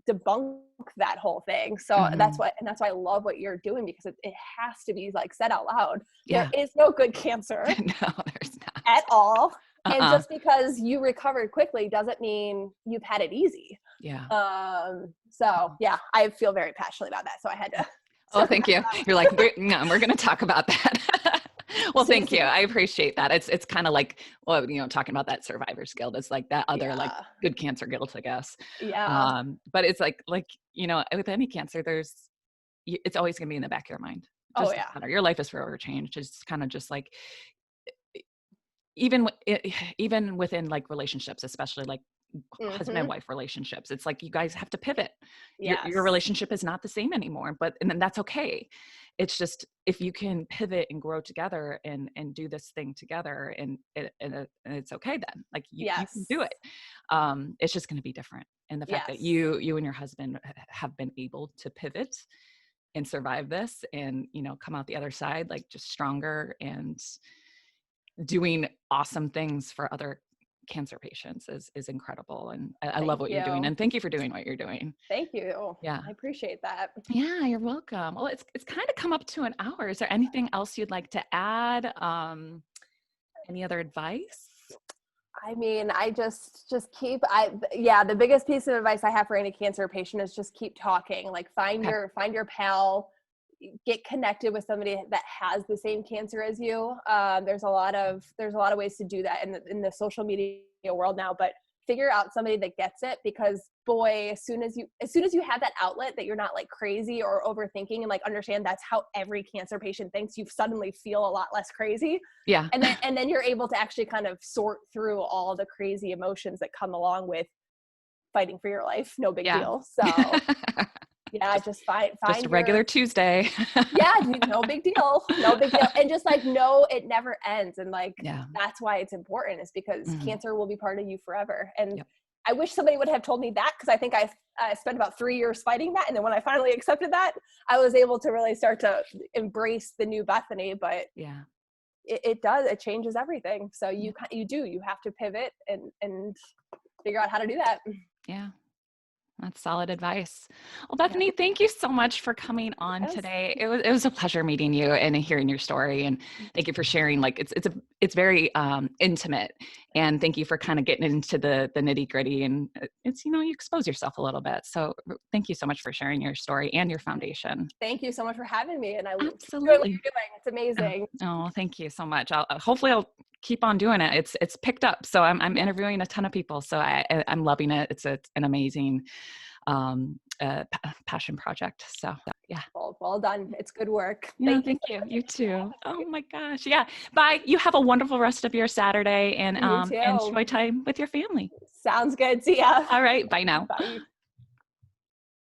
debunk that whole thing. So Mhm. that's why I love what you're doing, because it has to be like said out loud. There Yeah. is no good cancer No, there's at not. all. And Uh-uh. just because you recovered quickly doesn't mean you've had it easy. Yeah. So yeah, I feel very passionately about that. So I had to Oh, circle thank back you. You're like, no, we're going to talk about that. Well, around. thank you. I appreciate that. It's kind of like, well, talking about that survivor's guilt. It's like that other like Yeah. good cancer guilt, I guess. Yeah. But it's like, with any cancer, it's always going to be in the back of your mind. Oh Just doesn't yeah. matter. Your life is forever changed. It's kind of just like, even even within like relationships, especially like husband and Mhm. wife relationships, it's like you guys have to pivot. Your Yes. relationship is not the same anymore, and then that's okay. It's just, if you can pivot and grow together and do this thing together, and it's okay, then like you can Yes. do it. It's just going to be different, and the fact that Yes. you and your husband have been able to pivot and survive this, and come out the other side like just stronger and doing awesome things for other cancer patients is incredible. And I love Thank what you're doing. you. And thank you for doing what you're doing. Thank you. Yeah. I appreciate that. Yeah, you're welcome. Well, it's kind of come up to an hour. Is there anything else you'd like to add? Any other advice? I mean, I just keep yeah, the biggest piece of advice I have for any cancer patient is just keep talking. Like Okay. find your pal, get connected with somebody that has the same cancer as you. There's a lot of ways to do that in the social media world now, but figure out somebody that gets it, because boy, as soon as you have that outlet that you're not like crazy or overthinking, and like understand that's how every cancer patient thinks, you suddenly feel a lot less crazy. Yeah. And then you're able to actually kind of sort through all the crazy emotions that come along with fighting for your life. No big Yeah. deal. So yeah, just Just find a regular your, Tuesday. yeah, dude, no big deal. No big deal. And just like, no, it never ends. And like, Yeah. that's why it's important, is because Mhm. cancer will be part of you forever. And Yep. I wish somebody would have told me that, because I think I spent about 3 years fighting that. And then when I finally accepted that, I was able to really start to embrace the new Bethany. But Yeah. it changes everything. So you have to pivot and figure out how to do that. Yeah. That's solid advice. Well, Bethany, thank you so much for coming on Yes. today. It was a pleasure meeting you and hearing your story. And thank you for sharing. Like it's very intimate. And thank you for kind of getting into the nitty gritty. And it's you expose yourself a little bit. So thank you so much for sharing your story and your foundation. Thank you so much for having me. And I keep doing what Absolutely. you're doing. It's amazing. Oh, thank you so much. Hopefully I'll keep on doing it. It's picked up. So I'm interviewing a ton of people. So I'm loving it. It's an amazing passion project. So yeah. Well done. It's good work. Yeah, Thank you. thank you. You too. Oh my gosh. Yeah. Bye. You have a wonderful rest of your Saturday and You too. enjoy time with your family. Sounds good. See ya. All right. Bye now. Bye.